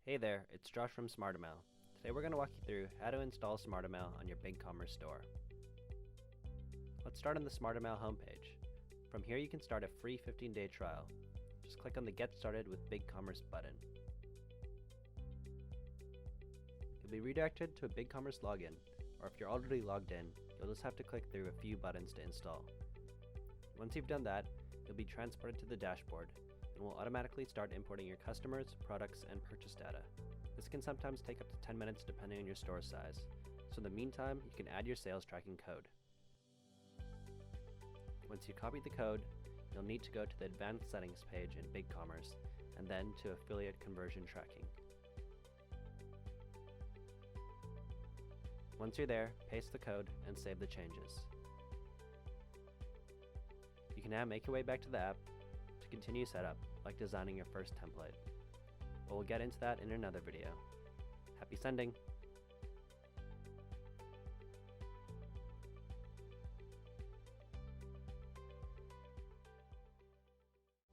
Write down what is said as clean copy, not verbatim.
Hey there, it's Josh from SmartrMail. Today we're going to walk you through how to install SmartrMail on your BigCommerce store. Let's start on the SmartrMail homepage. From here you can start a free 15-day trial. Just click on the Get Started with BigCommerce button. You'll be redirected to a BigCommerce login, or if you're already logged in, you'll just have to click through a few buttons to install. Once you've done that, you'll be transported to the dashboard, and will automatically start importing your customers, products, and purchase data. This can sometimes take up to 10 minutes depending on your store size, so in the meantime, you can add your sales tracking code. Once you copy the code, you'll need to go to the Advanced Settings page in BigCommerce, and then to Affiliate Conversion Tracking. Once you're there, paste the code and save the changes. You can now make your way back to the app to continue setup, like designing your first template. But we'll get into that in another video. Happy sending!